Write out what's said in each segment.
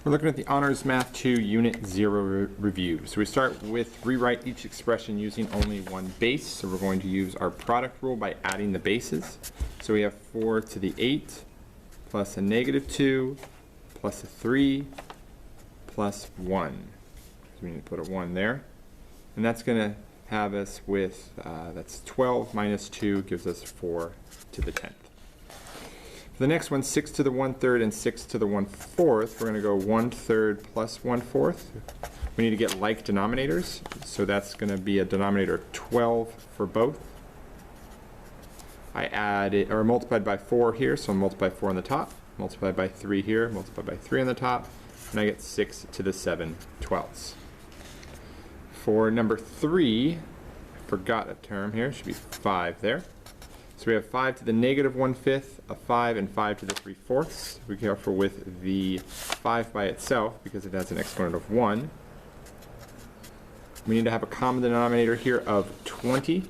We're looking at the Honors Math 2 Unit 0 review. So we start with rewrite each expression using only one base. So we're going to use our product rule by adding the bases. So we have 4 to the 8 plus a negative 2 plus a 3 plus 1. So we need to put a 1 there. And that's going to have us with, that's 12 minus 2 gives us 4 to the 10th. For the next one, 6 to the 1/3 and 6 to the 1/4, we're going to go 1/3 plus 1/4. We need to get like denominators, so that's going to be a denominator of 12 for both. I added, or multiplied by 4 here, so I'll multiply 4 on the top, multiplied by 3 here, multiplied by 3 on the top, and I get 6 to the 7/12. For number 3, I forgot a term here, it should be 5 there. So we have 5 to the negative 1/5, a 5, and 5 to the 3/4. Be careful with the 5 by itself because it has an exponent of 1. We need to have a common denominator here of 20.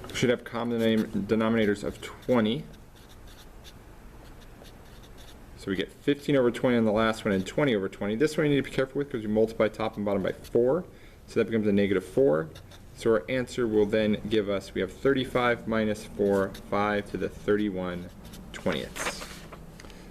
We should have common denominators of 20. So we get 15 over 20 on the last one and 20 over 20. This one you need to be careful with because you multiply top and bottom by 4. So that becomes a negative 4. So our answer will then give us, we have 35 minus 4, 5 to the 31/20.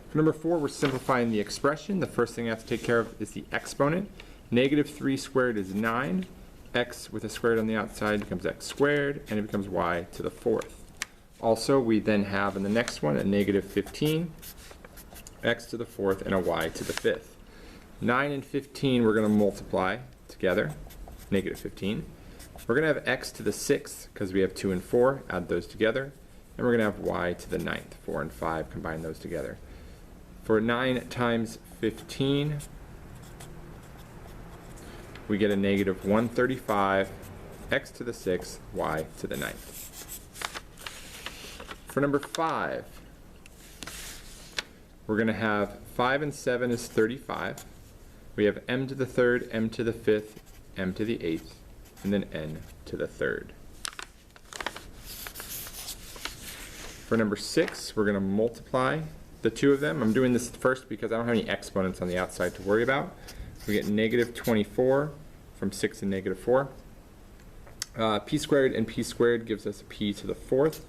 For number 4, we're simplifying the expression. The first thing I have to take care of is the exponent. Negative 3 squared is 9. X with a squared on the outside becomes x squared, and it becomes y to the 4th. Also, we then have in the next one a negative 15, x to the 4th, and a y to the 5th. 9 and 15 we're going to multiply together, negative 15. We're going to have x to the 6th because we have 2 and 4, add those together. And we're going to have y to the 9th, 4 and 5, combine those together. For 9 times 15, we get a negative 135, x to the 6th, y to the 9th. For number 5, we're going to have 5 and 7 is 35. We have m to the 3rd, m to the 5th, m to the 8th. And then n to the 3rd. For number 6, we're going to multiply the two of them. I'm doing this first because I don't have any exponents on the outside to worry about. We get negative 24 from 6 and negative 4. P squared and p squared gives us p to the 4th.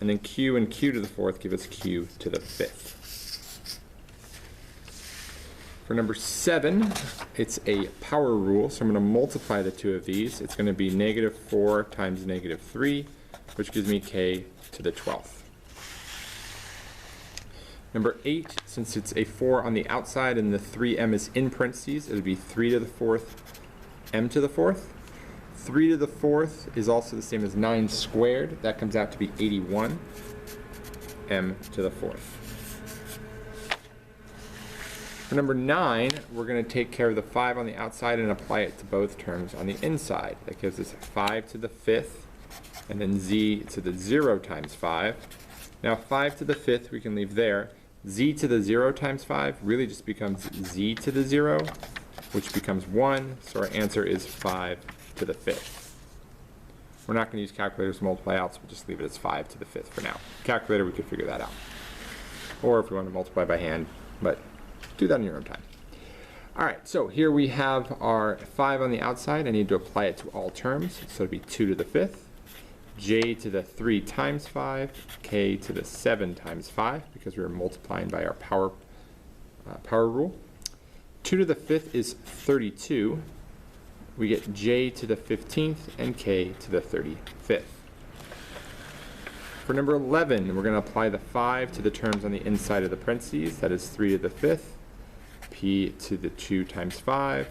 And then q and q to the 4th give us q to the 5th. For number 7, it's a power rule, so I'm going to multiply the two of these. It's going to be negative 4 times negative 3, which gives me k to the 12th. Number 8, since it's a 4 on the outside and the 3m is in parentheses, it would be 3 to the 4th, m to the 4th. 3 to the 4th is also the same as 9 squared. That comes out to be 81, m to the 4th. For number 9, we're going to take care of the 5 on the outside and apply it to both terms on the inside. That gives us 5 to the 5th, and then z to the 0 times 5. Now 5 to the 5th we can leave there. Z to the 0 times 5 really just becomes z to the 0, which becomes 1, so our answer is 5 to the 5th. We're not going to use calculators to multiply out, so we'll just leave it as 5 to the 5th for now. Calculator, we could figure that out. Or if we want to multiply by hand, but do that in your own time. Alright, so here we have our 5 on the outside. I need to apply it to all terms. So it'd be 2 to the 5th, j to the 3 times 5, k to the 7 times 5, because we're multiplying by our power rule. 2 to the 5th is 32. We get j to the 15th and k to the 35th. For number 11, we're going to apply the 5 to the terms on the inside of the parentheses. That is 3 to the 5th. P to the 2 times 5,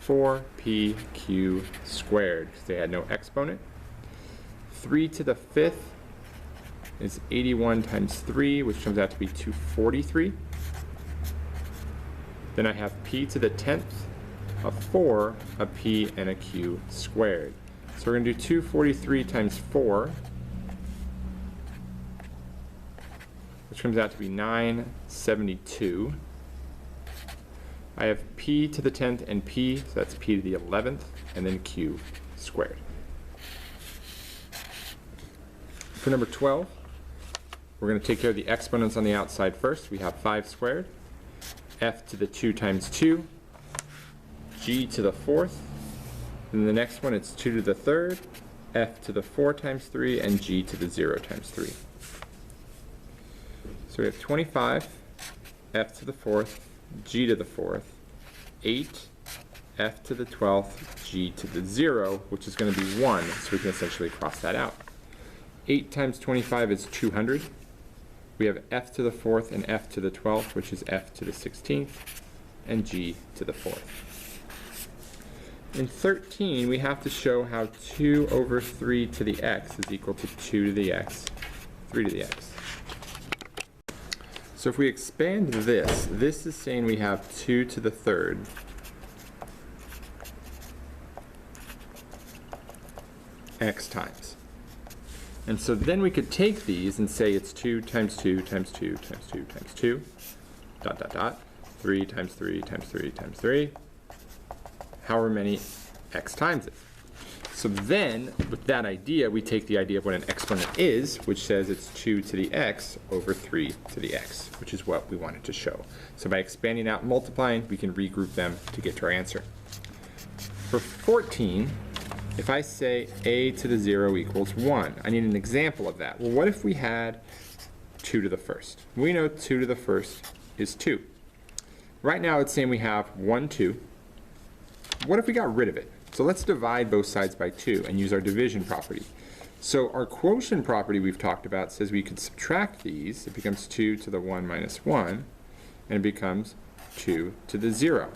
4pq squared, because they had no exponent. 3 to the 5th is 81 times 3, which comes out to be 243. Then I have p to the 10th, a 4, a p, and a q squared. So we're going to do 243 times 4, which comes out to be 972. I have p to the 10th and p, so that's p to the 11th, and then q squared. For number 12, we're going to take care of the exponents on the outside first. We have 5 squared. f to the 2 times 2, g to the 4th. And the next one, it's 2 to the 3rd, f to the 4 times 3, and g to the 0 times 3. So we have 25, f to the 4th, g to the 4th, 8, f to the 12th, g to the 0, which is going to be 1, so we can essentially cross that out. 8 times 25 is 200. We have f to the 4th and f to the 12th, which is f to the 16th, and g to the 4th. In 13, we have to show how 2 over 3 to the x is equal to 2 to the x, 3 to the x. So if we expand this, this is saying we have 2 to the 3rd x times. And so then we could take these and say it's 2 times 2 times 2 times 2 times 2, dot, dot, dot, 3 times 3 times 3 times 3, however many x times it. So then, with that idea, we take the idea of what an exponent is, which says it's 2 to the x over 3 to the x, which is what we wanted to show. So by expanding out and multiplying, we can regroup them to get to our answer. For 14, if I say a to the 0 equals 1, I need an example of that. Well, what if we had 2 to the 1st? We know 2 to the 1st is 2. Right now it's saying we have 1, 2. What if we got rid of it? So let's divide both sides by 2 and use our division property. So our quotient property we've talked about says we could subtract these. It becomes 2 to the 1 minus 1, and it becomes 2 to the 0.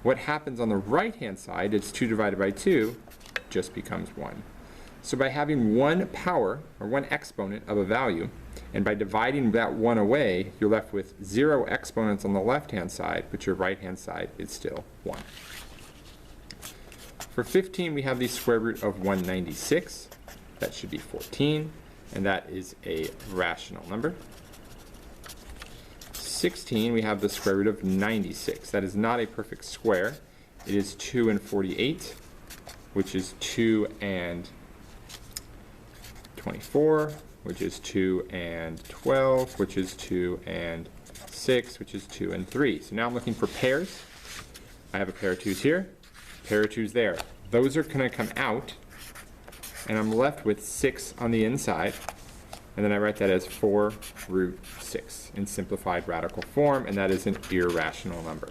What happens on the right-hand side, it's 2 divided by 2, just becomes 1. So by having one power, or one exponent of a value, and by dividing that 1 away, you're left with 0 exponents on the left-hand side, but your right-hand side is still 1. For 15, we have the square root of 196. That should be 14, and that is a rational number. 16, we have the square root of 96. That is not a perfect square. It is 2 and 48, which is 2 and 24, which is 2 and 12, which is 2 and 6, which is 2 and 3. So now I'm looking for pairs. I have a pair of 2's here, pair of 2's there. Those are going to come out, and I'm left with 6 on the inside, and then I write that as 4 root 6 in simplified radical form, and that is an irrational number.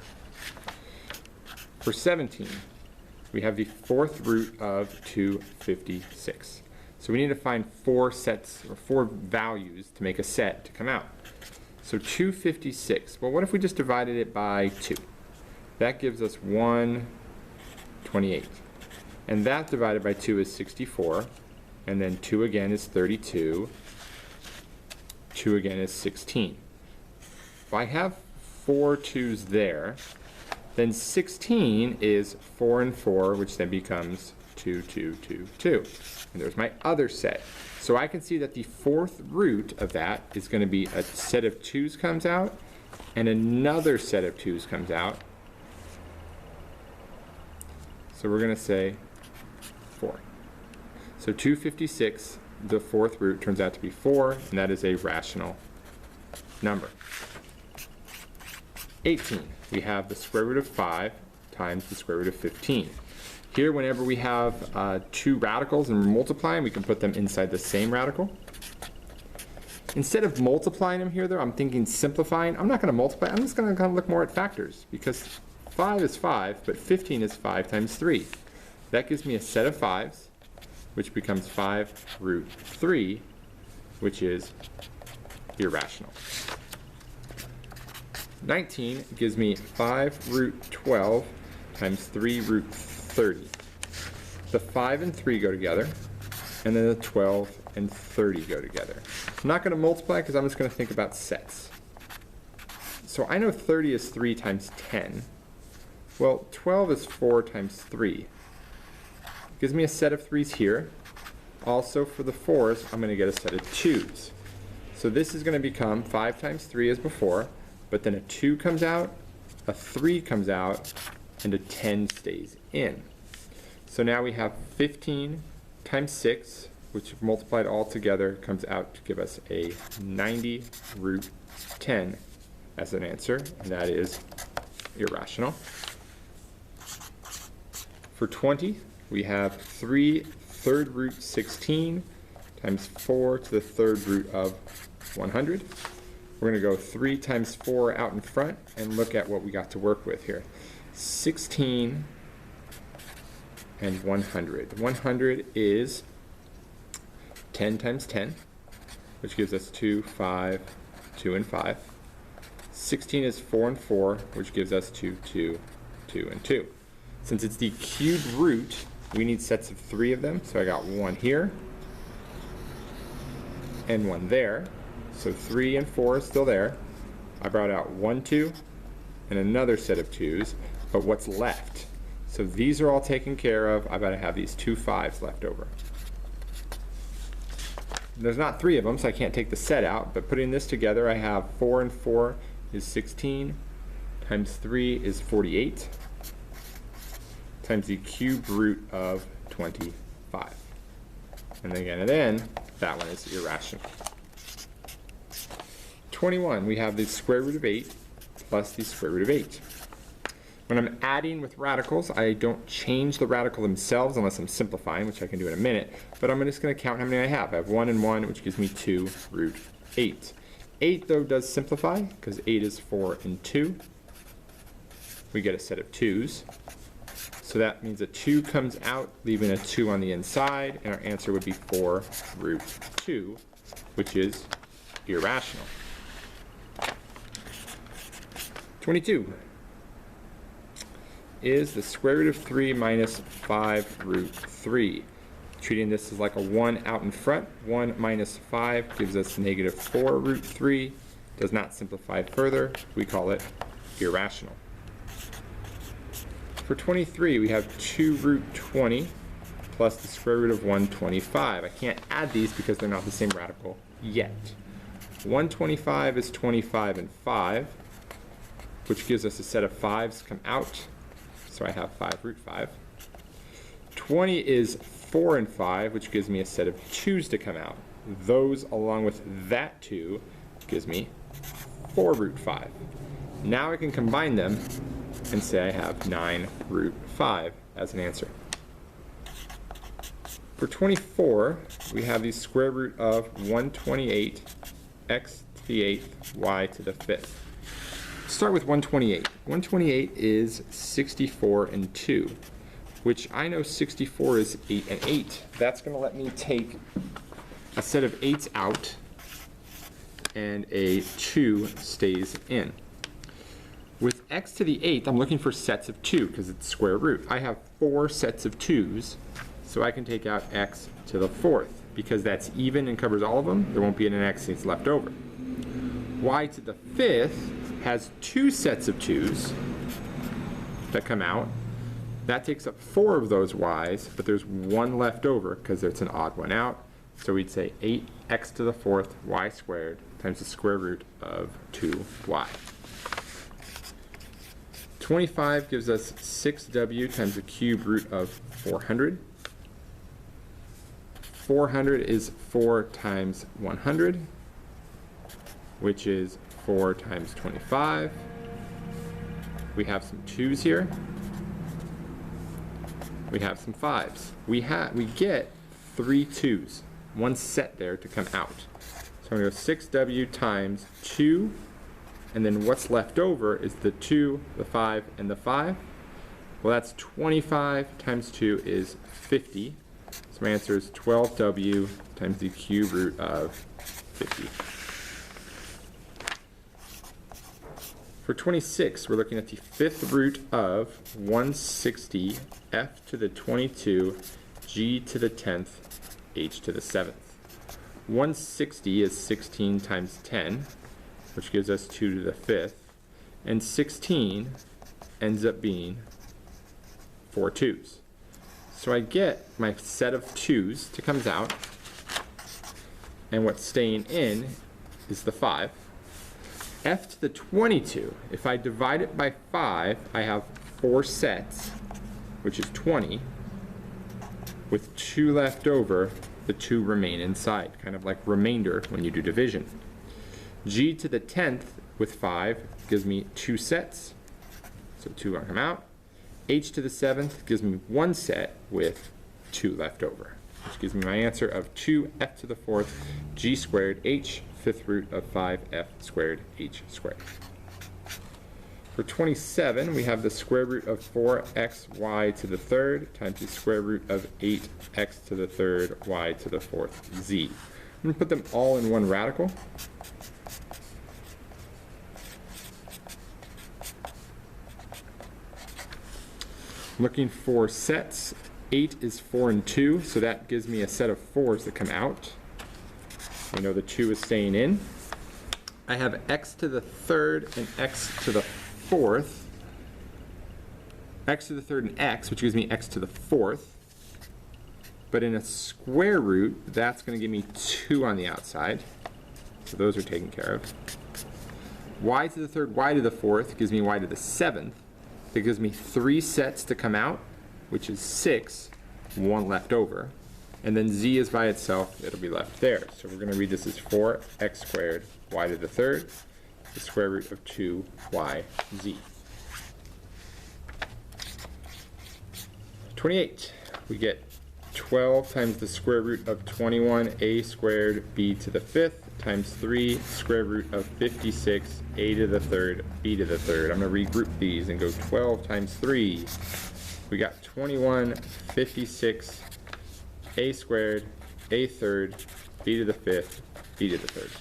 For 17, we have the 4th root of 256. So we need to find 4 sets, or 4 values to make a set to come out. So 256, well, what if we just divided it by 2? That gives us 128. And that divided by 2 is 64, and then 2 again is 32, 2 again is 16. If I have 4 2's there, then 16 is 4 and 4, which then becomes 2, 2, 2, 2. And there's my other set. So I can see that the 4th root of that is going to be a set of 2's comes out, and another set of 2's comes out. So we're going to say 4. So 256, the 4th root, turns out to be 4, and that is a rational number. 18, we have the square root of 5 times the square root of 15. Here, whenever we have 2 radicals and we're multiplying, we can put them inside the same radical. Instead of multiplying them here, though, I'm thinking simplifying. I'm not going to multiply. I'm just going to look more at factors, because 5 is 5, but 15 is 5 times 3. That gives me a set of 5's, which becomes 5 root 3, which is irrational. 19 gives me 5 root 12 times 3 root 30. The 5 and 3 go together, and then the 12 and 30 go together. I'm not going to multiply because I'm just going to think about sets. So I know 30 is 3 times 10. Well, 12 is 4 times 3. Gives me a set of 3's here. Also for the 4's, I'm going to get a set of 2's. So this is going to become 5 times 3 as before, but then a 2 comes out, a 3 comes out, and a 10 stays in. So now we have 15 times 6, which multiplied all together comes out to give us a 90 root 10, as an answer, and that is irrational. For 20, we have 3 third root 16 times 4 to the third root of 100. We're going to go 3 times 4 out in front and look at what we got to work with here. 16 and 100. 100 is 10 times 10, which gives us 2, 5, 2, and 5. 16 is 4 and 4, which gives us 2, 2, 2, and 2. Since it's the cubed root, we need sets of 3 of them. So I got 1 here and 1 there. So 3 and 4 is still there. I brought out 1, 2, and another set of 2's, but what's left? So these are all taken care of. I gotta have these 2 5's left over. There's not 3 of them, so I can't take the set out, but putting this together, I have 4 and 4 is 16, times 3 is 48, times the cubed root of 25. And then that one is irrational. 21, we have the square root of 8 plus the square root of 8. When I'm adding with radicals, I don't change the radical themselves unless I'm simplifying, which I can do in a minute, but I'm just going to count how many I have. I have 1 and 1, which gives me 2 root 8. 8, though, does simplify, because 8 is 4 and 2. We get a set of 2's. So that means a 2 comes out, leaving a 2 on the inside, and our answer would be 4 root 2, which is irrational. 22 is the square root of 3 minus 5 root 3. Treating this as like a 1 out in front, 1 minus 5 gives us negative 4 root 3. Does not simplify further. We call it irrational. For 23, we have 2 root 20 plus the square root of 125. I can't add these because they're not the same radical yet. 125 is 25 and 5, which gives us a set of 5's come out. So I have 5 root 5. 20 is 4 and 5, which gives me a set of 2's to come out. Those, along with that 2, gives me 4 root 5. Now I can combine them and say I have 9 root 5 as an answer. For 24, we have the square root of 128 x to the 8th y to the 5th. Start with 128. 128 is 64 and 2, which I know 64 is 8 and 8. That's going to let me take a set of 8's out and a 2 stays in. With x to the 8th, I'm looking for sets of 2 because it's square root. I have 4 sets of 2's, so I can take out x to the 4th. Because that's even and covers all of them, there won't be an x that's left over. Y to the 5th has 2 sets of 2's that come out. That takes up 4 of those y's, but there's 1 left over because it's an odd one out. So we'd say 8x to the 4th y squared times the square root of 2y. 25 gives us 6w times the cube root of 400. 400 is 4 times 100, which is 4 times 25. We have some 2's here. We have some 5's. We get 3 2's, 1 set there to come out. So I'm going to go 6w times 2, and then what's left over is the 2, the 5, and the 5. Well, that's 25 times 2 is 50. So my answer is 12w times the cube root of 50. For 26, we're looking at the 5th root of 160 f to the 22 g to the 10th h to the 7th. 160 is 16 times 10, which gives us 2 to the 5th, and 16 ends up being 4 2's. So I get my set of 2's to comes out, and what's staying in is the 5. F to the 22, if I divide it by 5, I have 4 sets, which is 20. With 2 left over, the 2 remain inside, kind of like remainder when you do division. G to the 10th with 5 gives me 2 sets, so 2 will come out. H to the 7th gives me 1 set with 2 left over, which gives me my answer of 2f to the 4th g squared h 5th root of 5f squared h squared. For 27, we have the square root of 4xy to the 3rd times the square root of 8x to the 3rd y to the 4th z. I'm going to put them all in one radical. Looking for sets. 8 is 4 and 2, so that gives me a set of 4s that come out. We know the 2 is staying in. I have x to the 3rd and x to the 4th. X to the 3rd and x, which gives me x to the 4th. But in a square root, that's going to give me 2 on the outside. So those are taken care of. Y to the 3rd, y to the 4th gives me y to the 7th. That gives me 3 sets to come out, which is 6, 1 left over. And then z is by itself, it'll be left there. So we're going to read this as 4x squared y to the 3rd, the square root of 2yz. 28, we get 12 times the square root of 21a squared b to the 5th times 3 square root of 56 a to the 3rd b to the 3rd. I'm going to regroup these and go 12 times 3. We got 21, 56, a squared, a third, b to the 5th, b to the 3rd.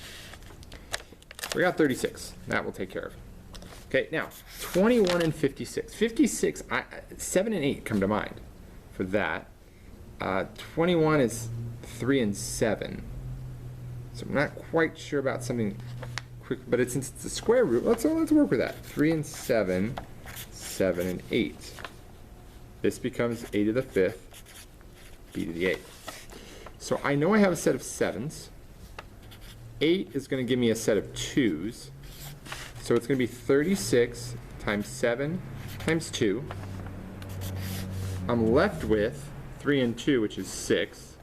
We got 36. That will take care of. Okay, now 21 and 56. 56, 7 and 8 come to mind for that. 21 is 3 and 7. So I'm not quite sure about something quick, but since it's a square root, let's work with that. 3 and 7, 7 and 8. This becomes a to the 5th, b to the 8th. So I know I have a set of 7s. 8 is going to give me a set of 2s. So it's going to be 36 times 7 times 2. I'm left with 3 and 2, which is 6.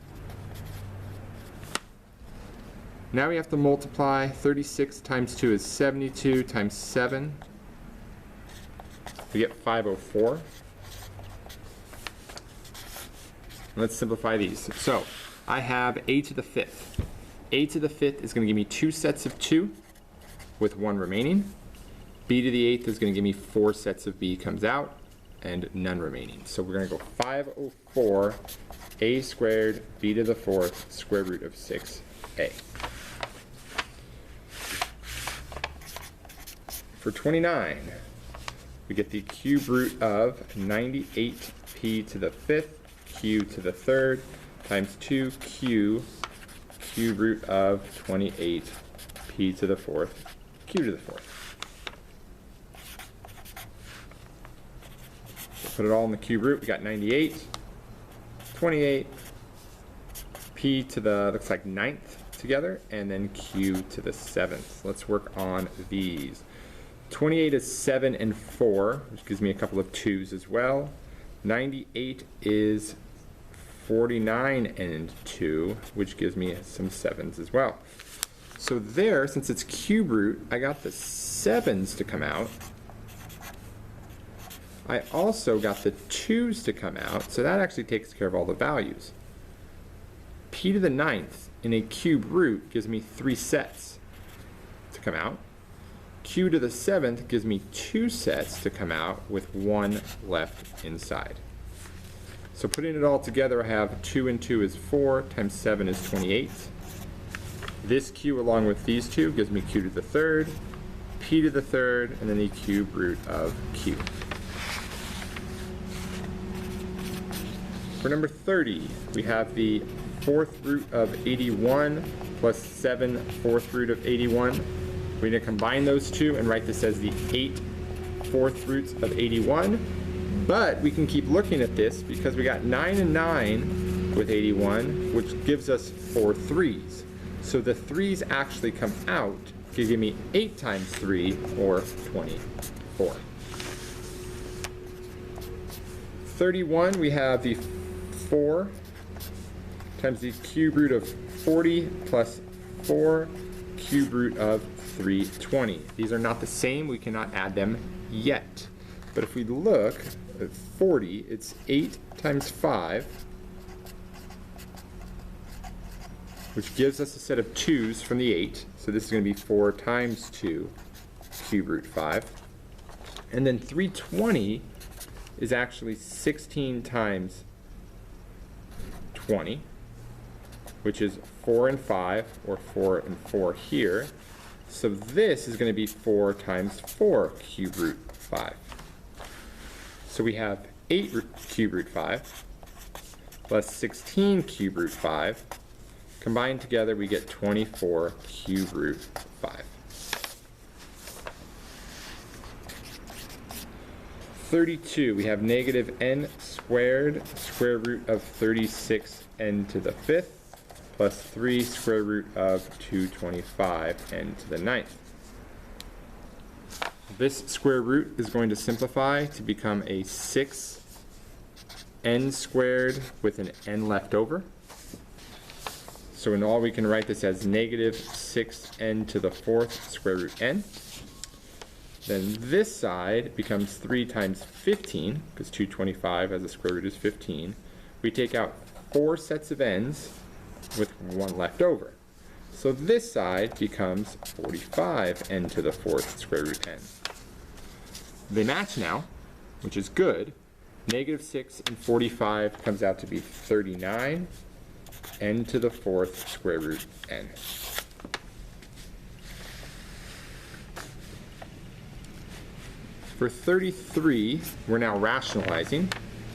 Now we have to multiply. 36 times 2 is 72 times 7. We get 504. Let's simplify these. So I have a to the 5th. A to the 5th is going to give me 2 sets of 2 with 1 remaining. B to the 8th is going to give me 4 sets of b comes out and none remaining. So we're going to go 504 a squared b to the 4th square root of 6a. For 29, we get the cube root of 98p to the 5th q to the 3rd times 2q cube root of 28p to the 4th q to the 4th. So put it all in the cube root. We got 98, 28, p to the, looks like 9th together, and then q to the 7th. Let's work on these. 28 is 7 and 4, which gives me a couple of 2's as well. 98 is 49 and 2, which gives me some 7's as well. So there, since it's cube root, I got the 7's to come out. I also got the 2's to come out, so that actually takes care of all the values. P to the 9th in a cube root gives me 3 sets to come out. Q to the 7th gives me 2 sets to come out with 1 left inside. So putting it all together, I have 2 and 2 is 4 times 7 is 28. This q along with these 2 gives me q to the 3rd, p to the 3rd, and then the cube root of q. For number 30, we have the 4th root of 81 plus 7 4th root of 81. We're going to combine those two and write this as the 8 4th roots of 81. But we can keep looking at this because we got 9 and 9 with 81, which gives us 4 3's. So the 3's actually come out to give me 8 times 3, or 24. 31, we have the 4 times the cube root of 40 plus 4 cube root of 320. These are not the same, we cannot add them yet. But if we look at 40, it's 8 times 5, which gives us a set of 2's from the 8. So this is going to be 4 times 2 cube root 5. And then 320 is actually 16 times 20, which is 4 and 5, or 4 and 4 here. So this is going to be 4 times 4 cube root 5. So we have 8 cube root 5 plus 16 cube root 5. Combined together, we get 24 cube root 5. 32, we have negative n squared square root of 36n to the 5th plus 3 square root of 225n to the 9th. This square root is going to simplify to become a 6n squared with an n left over. So in all, we can write this as negative 6n to the 4th square root n. Then this side becomes 3 times 15, because 225 as a square root is 15. We take out 4 sets of n's with 1 left over. So this side becomes 45n to the 4th square root n. They match now, which is good. Negative 6 and 45 comes out to be 39 n to the 4th square root n. For 33, we're now rationalizing.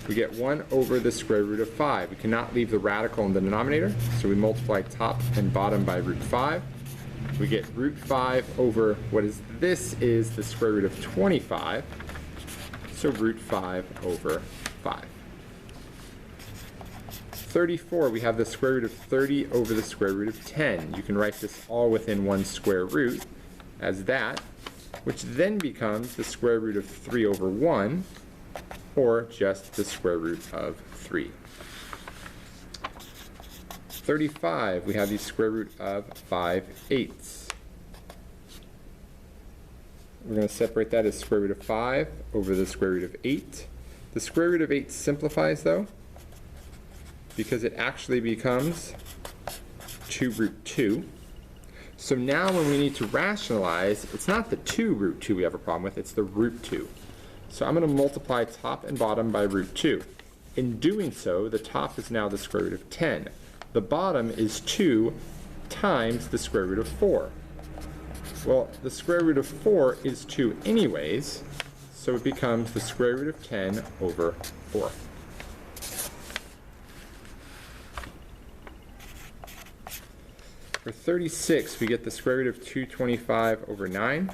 We get 1 over the square root of 5. We cannot leave the radical in the denominator, so we multiply top and bottom by root 5. We get root 5 over what is this is the square root of 25, so root 5 over 5. 34, we have the square root of 30 over the square root of 10. You can write this all within one square root as that, which then becomes the square root of 3 over 1, or just the square root of 3. 35, we have the square root of 5/8. We're going to separate that as square root of 5 over the square root of 8. The square root of 8 simplifies, though, because it actually becomes 2 root 2. So now when we need to rationalize, it's not the 2 root 2 we have a problem with, it's the root 2. So I'm going to multiply top and bottom by root 2. In doing so, the top is now the square root of 10. The bottom is 2 times the square root of 4. Well, the square root of 4 is 2 anyways, so it becomes the square root of 10 over 4. For 36, we get the square root of 225 over 9,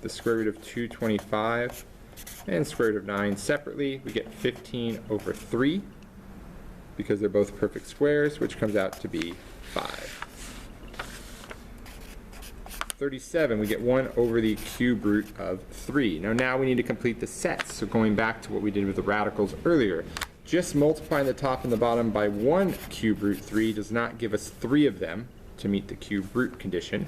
the square root of 225, and square root of 9 separately. We get 15 over 3, because they're both perfect squares, which comes out to be 5. 37, we get 1 over the cube root of 3. Now we need to complete the sets. So going back to what we did with the radicals earlier, just multiplying the top and the bottom by 1 cube root 3 does not give us 3 of them to meet the cube root condition.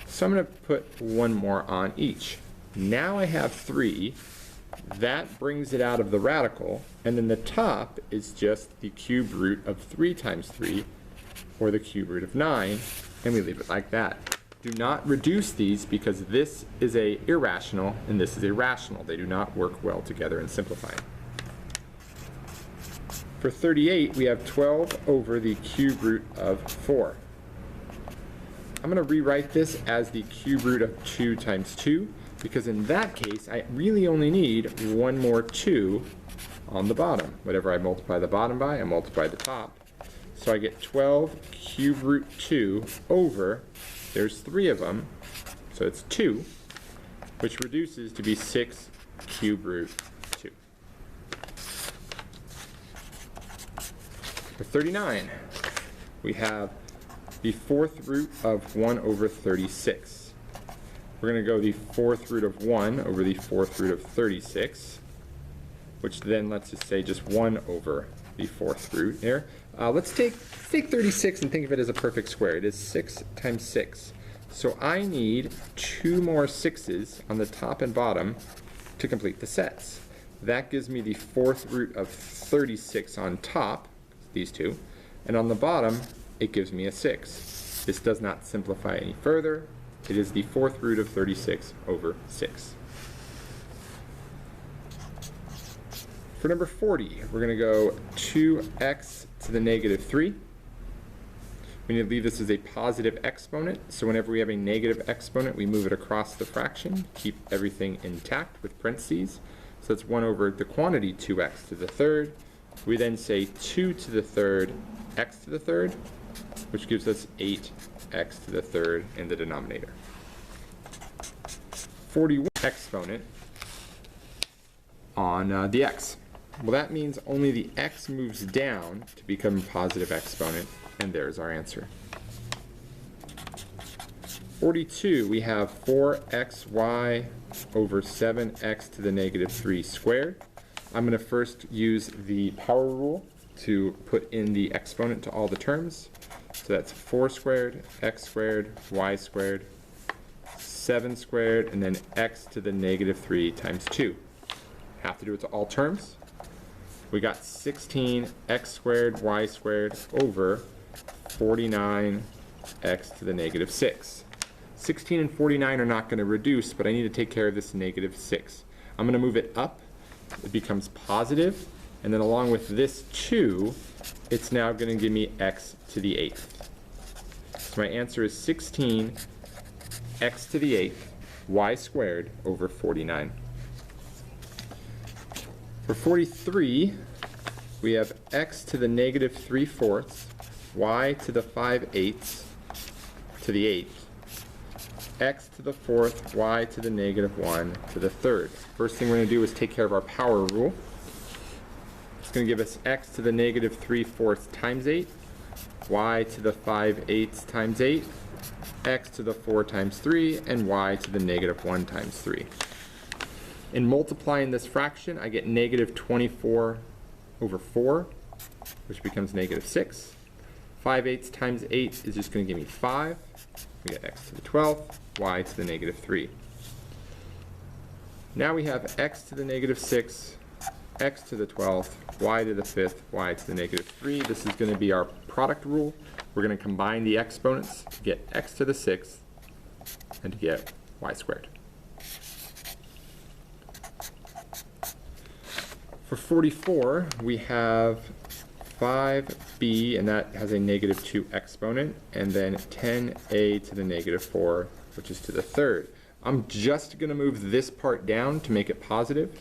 So I'm going to put 1 more on each. Now I have 3. That brings it out of the radical, and then the top is just the cube root of 3 times 3, or the cube root of 9, and we leave it like that. Do not reduce these because this is a irrational and this is a rational. They do not work well together in simplifying. For 38, we have 12 over the cube root of 4. I'm going to rewrite this as the cube root of 2 times 2, because in that case, I really only need 1 more 2 on the bottom. Whatever I multiply the bottom by, I multiply the top. So I get 12 cube root 2 over, there's 3 of them, so it's 2, which reduces to be 6 cube root 2. For 39, we have the 4th root of 1 over 36. We're going to go the 4th root of 1 over the 4th root of 36, which then lets us say just 1 over the 4th root there. Let's take 36 and think of it as a perfect square. It is 6 times 6. So I need 2 more 6's on the top and bottom to complete the sets. That gives me the 4th root of 36 on top, these two, and on the bottom it gives me a 6. This does not simplify any further. It is the 4th root of 36 over 6. For number 40, we're going to go 2x to the negative 3. We need to leave this as a positive exponent, so whenever we have a negative exponent, we move it across the fraction, keep everything intact with parentheses. So that's 1 over the quantity 2x to the third. We then say 2 to the third x to the third, which gives us 8x to the third in the denominator. 41 exponent on the x. Well, that means only the x moves down to become a positive exponent, and there's our answer. 42, we have 4xy over 7x to the negative 3 squared. I'm going to first use the power rule to put in the exponent to all the terms. So that's 4 squared, x squared, y squared, 7 squared, and then x to the negative 3 times 2. Have to do it to all terms. We got 16 x squared y squared over 49 x to the negative 6. 16 and 49 are not going to reduce, but I need to take care of this negative 6. I'm going to move it up. It becomes positive, and then along with this 2, it's now going to give me x to the 8th. So my answer is 16 x to the 8th y squared over 49. For 43, we have x to the negative 3/4, y to the 5/8 to the 8th, x to the 4th, y to the negative 1 to the 3rd. First thing we're going to do is take care of our power rule. It's going to give us x to the negative 3/4 times 8, y to the 5/8 times 8, x to the 4 times 3, and y to the negative 1 times 3. In multiplying this fraction, I get negative 24 over 4, which becomes negative 6. 5/8 times 8 is just going to give me 5. We get x to the 12th, y to the negative 3. Now we have x to the negative 6, x to the 12th, y to the 5th, y to the negative 3. This is going to be our product rule. We're going to combine the exponents to get x to the 6th and to get y squared. For 44, we have 5b, and that has a negative 2 exponent, and then 10a to the negative 4, which is to the third. I'm just going to move this part down to make it positive,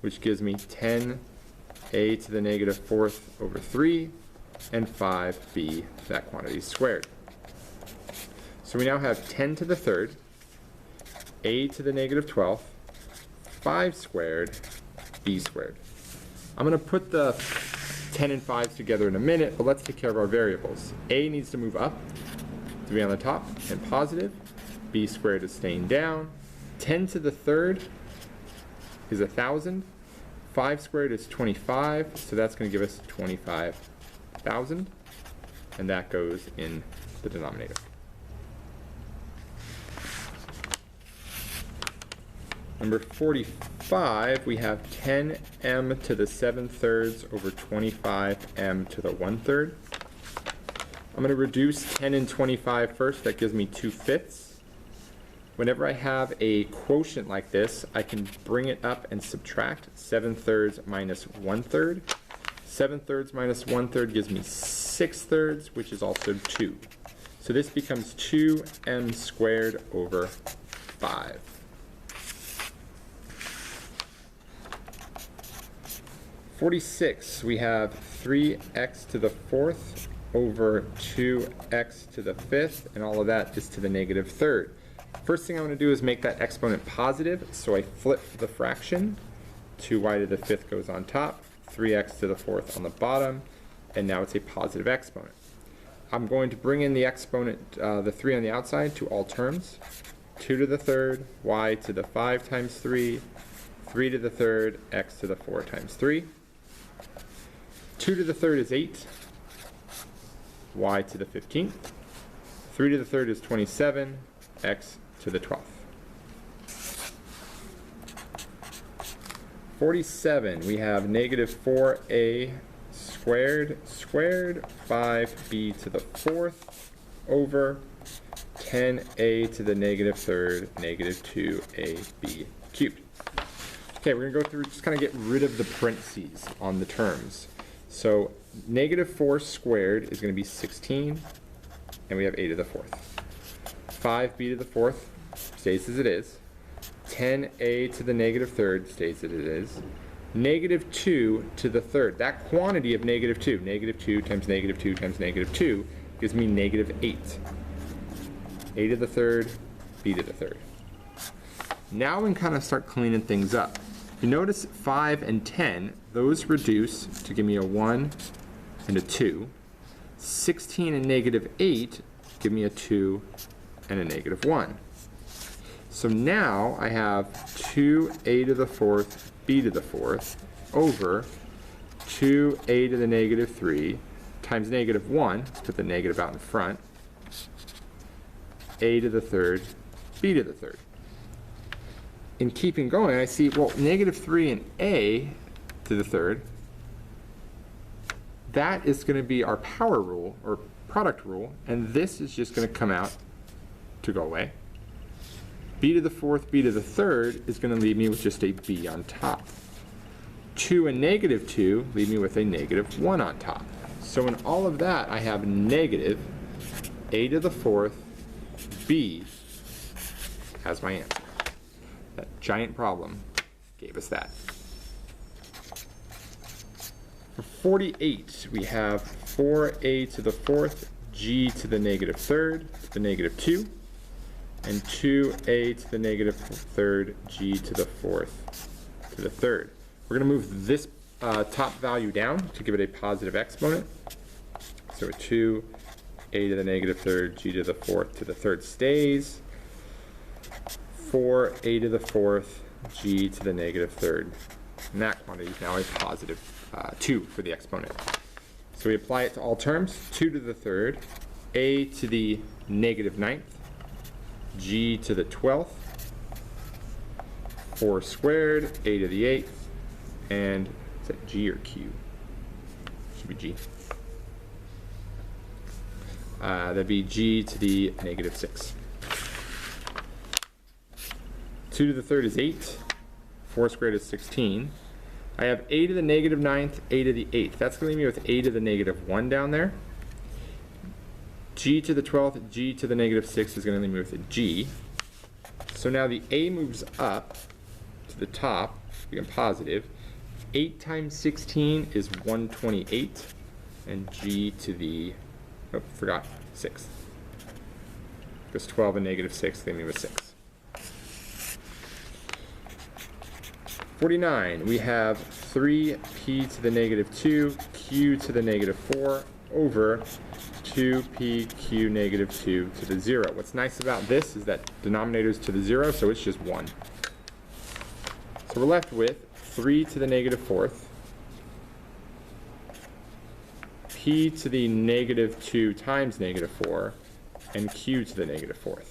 which gives me 10a to the negative 4th over 3, and 5b, that quantity squared. So we now have 10 to the third, a to the negative 12th, 5 squared, b squared. I'm going to put the 10 and 5s together in a minute, but let's take care of our variables. A needs to move up to be on the top and positive. B squared is staying down. 10 to the third is 1,000. 5 squared is 25, so that's going to give us 25,000, and that goes in the denominator. Number 45, we have 10m to the 7/3 over 25m to the 1/3. I'm going to reduce 10 and 25 first. That gives me 2/5. Whenever I have a quotient like this, I can bring it up and subtract 7/3 minus 1/3. 7/3 minus 1/3 gives me 6/3, which is also 2. So this becomes 2m squared over 5. For 46, we have 3x to the 4th over 2x to the 5th, and all of that is to the negative 3rd. First thing I want to do is make that exponent positive, so I flip the fraction. 2y to the 5th goes on top, 3x to the 4th on the bottom, and now it's a positive exponent. I'm going to bring in the exponent, the 3 on the outside, to all terms. 2 to the 3rd, y to the 5 times 3, 3 to the 3rd, x to the 4 times 3. 2 to the 3rd is 8, y to the 15th. 3 to the 3rd is 27, x to the 12th. 47, we have negative 4a squared 5b to the 4th over 10a to the negative 3rd negative 2ab cubed. Okay, we're going to go through, just kind of get rid of the parentheses on the terms. So negative 4 squared is going to be 16, and we have a to the 4th. 5b to the 4th stays as it is. 10a to the negative 3rd stays as it is. Negative 2 to the 3rd, that quantity of negative 2 times negative 2 times negative 2 gives me negative 8. A to the 3rd, b to the 3rd. Now we can kind of start cleaning things up. You notice 5 and 10, those reduce to give me a 1 and a 2. 16 and negative 8 give me a 2 and a negative 1. So now I have 2a to the 4th, b to the 4th, over 2a to the negative 3 times negative 1, let's put the negative out in front, a to the 3rd, b to the 3rd. In keeping going, I see, well, negative 3 and a to the 3rd, that is going to be our power rule, or product rule, and this is just going to come out to go away. B to the 4th, b to the 3rd is going to leave me with just a b on top. 2 and negative 2 leave me with a negative 1 on top. So in all of that, I have negative a to the 4th, b as my answer. That giant problem gave us that. For 48, we have 4a to the 4th, g to the negative 3rd, to the negative 2, and 2a to the negative 3rd, g to the 4th, to the 3rd. We're going to move this top value down to give it a positive exponent. So 2a to the negative 3rd, g to the 4th, to the 3rd stays. 4a to the 4th, g to the negative 3rd. And that quantity is now a positive 2 for the exponent. So we apply it to all terms. 2 to the 3rd, a to the negative 9th, g to the 12th, 4 squared, a to the 8th, and is that g or q? Should be g. That'd be g to the negative 6. 2 to the 3rd is 8. 4 squared is 16. I have a to the negative 9th, a to the 8th. That's going to leave me with a to the negative 1 down there. G to the 12th, g to the negative 6 is going to leave me with a g. So now the a moves up to the top, become positive. 8 times 16 is 128, and g to the, oh, forgot, 6. Because 12 and negative 6 leave me with 6. 49, we have 3p to the negative 2, q to the negative 4, over 2pq negative 2 to the 0. What's nice about this is that denominator is to the 0, so it's just 1. So we're left with 3 to the negative 4th, p to the negative 2 times negative 4, and q to the negative 4th.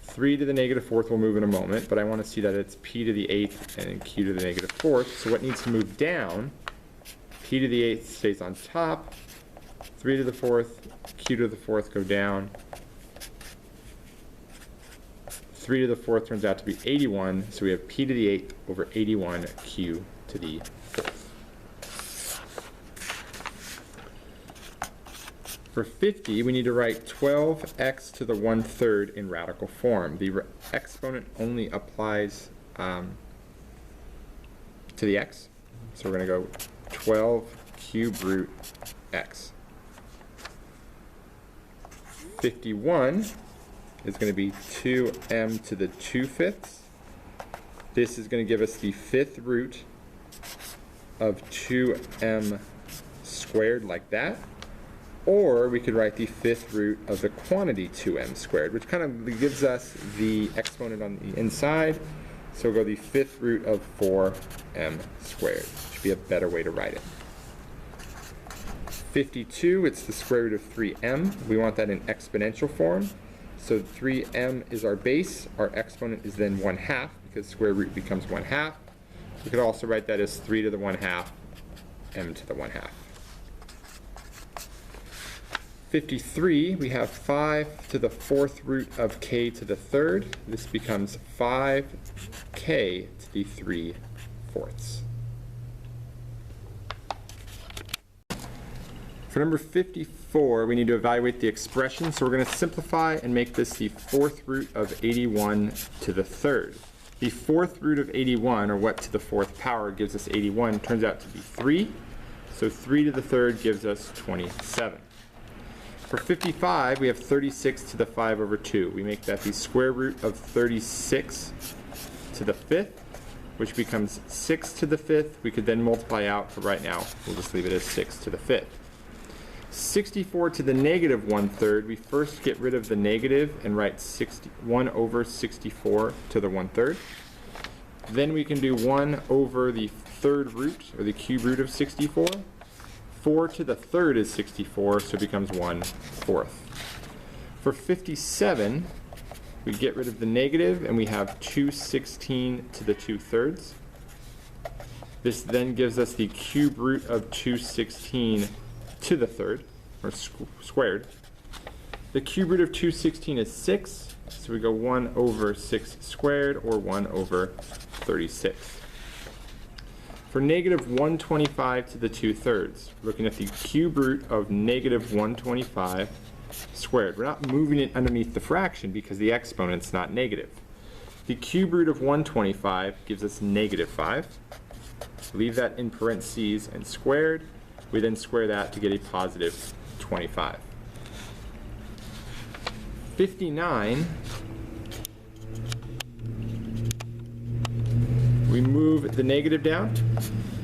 3 to the negative 4th will move in a moment, but I want to see that it's p to the 8th and q to the negative 4th. So what needs to move down? P to the 8th stays on top. 3 to the 4th, q to the 4th go down. 3 to the 4th turns out to be 81, so we have p to the 8th over 81 q to the 4th. For 50, we need to write 12x to the 1/3 in radical form. The exponent only applies to the x, so we're going to go 12 cube root x. 51 is going to be 2m to the 2/5. This is going to give us the 5th root of 2m squared like that. Or we could write the 5th root of the quantity 2m squared, which kind of gives us the exponent on the inside. So we'll go the 5th root of 4m squared. Should be a better way to write it. 52, it's the square root of 3m. We want that in exponential form. So 3m is our base. Our exponent is then 1/2 because square root becomes 1/2. We could also write that as 3 to the 1/2, m to the 1/2. 53, we have 5 to the 4th root of k to the 3rd. This becomes 5k to the 3/4. For number 54, we need to evaluate the expression, so we're going to simplify and make this the 4th root of 81 to the 3rd. The 4th root of 81, or what to the 4th power, gives us 81, turns out to be 3. So 3 to the 3rd gives us 27. For 55, we have 36 to the 5/2. We make that the square root of 36 to the 5th, which becomes 6 to the 5th. We could then multiply out, but right now we'll just leave it as 6 to the 5th. 64 to the negative 1/3, we first get rid of the negative and write 1 over 64 to the 1/3. Then we can do 1 over the 3rd root, or the cube root of 64. 4 to the 3rd is 64, so it becomes 1/4. For 57, we get rid of the negative and we have 216 to the 2/3. This then gives us the cube root of 216 to the 3rd, or squared. The cube root of 216 is 6, so we go 1 over 6 squared, or 1 over 36. For negative 125 to the 2/3, we're looking at the cube root of negative 125 squared. We're not moving it underneath the fraction because the exponent's not negative. The cube root of 125 gives us negative 5. Leave that in parentheses and squared. We then square that to get a positive 25. 59, we move the negative down,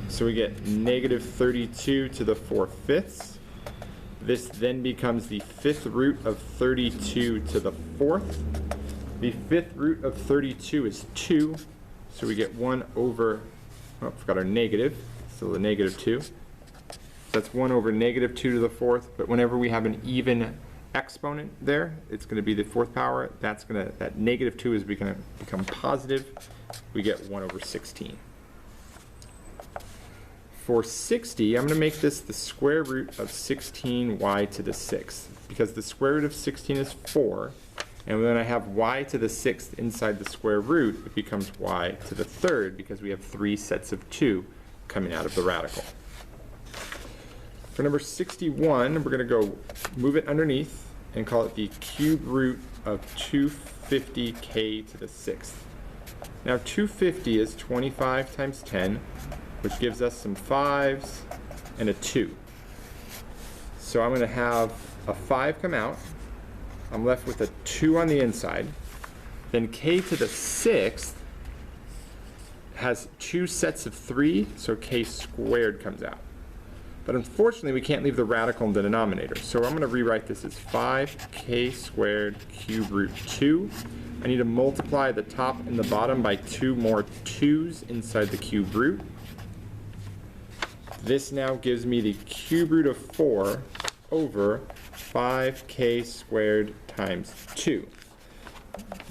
so we get negative 32 to the 4/5. This then becomes the 5th root of 32 to the 4th. The 5th root of 32 is 2, so we get 1 over, oh, forgot our negative, so the negative 2. That's 1 over negative 2 to the 4th, but whenever we have an even exponent there, it's going to be the 4th power. That negative 2 is going to become positive. We get 1 over 16. For 60, I'm going to make this the square root of 16y to the 6th, because the square root of 16 is 4, and when I have y to the 6th inside the square root, it becomes y to the 3rd, because we have 3 sets of 2 coming out of the radical. For number 61, we're going to go move it underneath and call it the cube root of 250k to the 6th. Now 250 is 25 times 10, which gives us some 5s and a 2. So I'm going to have a 5 come out. I'm left with a 2 on the inside. Then k to the 6th has 2 sets of 3, so k squared comes out. But unfortunately, we can't leave the radical in the denominator. So I'm going to rewrite this as 5k squared cube root 2. I need to multiply the top and the bottom by 2 more 2's inside the cube root. This now gives me the cube root of 4 over 5k squared times 2.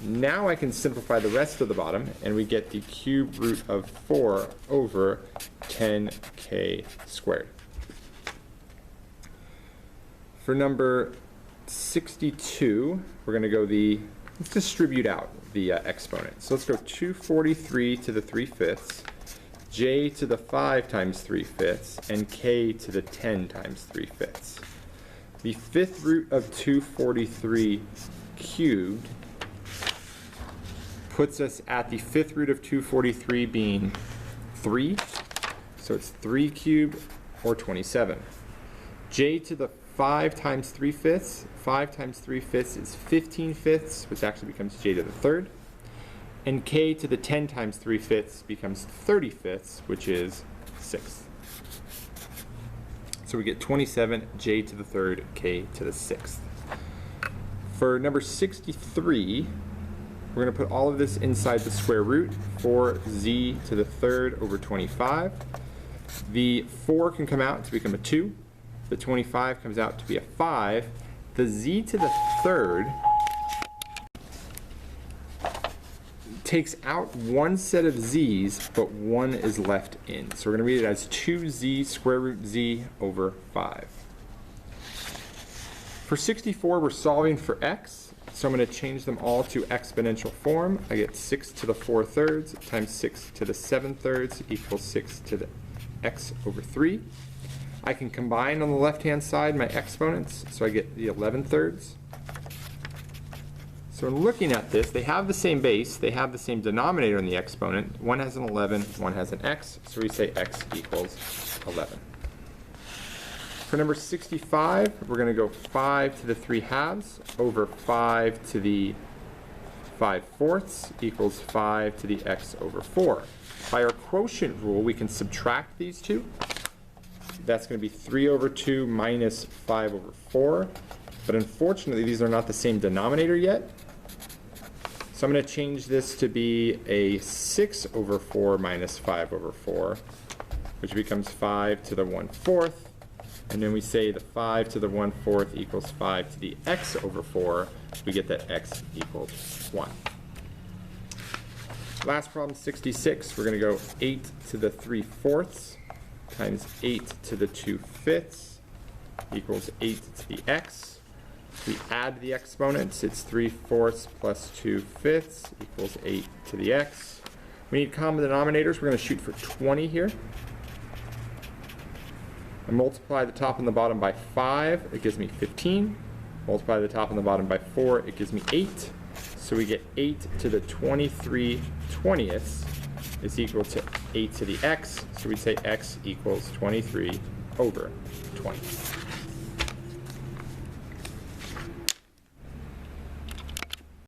Now I can simplify the rest of the bottom, and we get the cube root of 4 over 10k squared. For number 62, we're going to go let's distribute out the exponent. So let's go 243 to the 3/5, j to the 5 times 3/5, and k to the 10 times 3/5. The 5th root of 243 cubed puts us at the 5th root of 243 being 3, so it's 3 cubed, or 27. J to the 5 times 3/5, 5 times 3/5 is 15/5, which actually becomes j to the 3rd. And k to the 10 times 3/5 becomes 30/5, which is 6. So we get 27, j to the 3rd, k to the 6th. For number 63, we're going to put all of this inside the square root, 4z to the 3rd over 25. The 4 can come out to become a 2. The 25 comes out to be a 5. The z to the 3rd takes out one set of z's, but one is left in. So we're going to read it as 2z square root z over 5. For 64, we're solving for x, so I'm going to change them all to exponential form. I get 6 to the 4 thirds times 6 to the 7 thirds equals 6 to the x over 3. I can combine on the left-hand side my exponents, so I get the 11 thirds. So in looking at this, they have the same base, they have the same denominator in the exponent. One has an 11, one has an x, so we say x equals 11. For number 65, we're going to go 5 to the 3 halves over 5 to the 5 fourths equals 5 to the x over 4. By our quotient rule, we can subtract these two. That's going to be 3 over 2 minus 5 over 4. But unfortunately, these are not the same denominator yet. So I'm going to change this to be a 6 over 4 minus 5 over 4, which becomes 5 to the 1/4. And then we say the 5 to the 1/4 equals 5 to the x over 4. We get that x equals 1. Last problem, 66. We're going to go 8 to the 3/4 times 8 to the 2/5 equals 8 to the x. We add the exponents. It's 3/4 plus 2/5 equals 8 to the x. We need common denominators. We're going to shoot for 20 here. I multiply the top and the bottom by 5. It gives me 15. Multiply the top and the bottom by 4. It gives me 8. So we get 8 to the 23/20 is equal to 8 to the x. So we say x equals 23 over 20.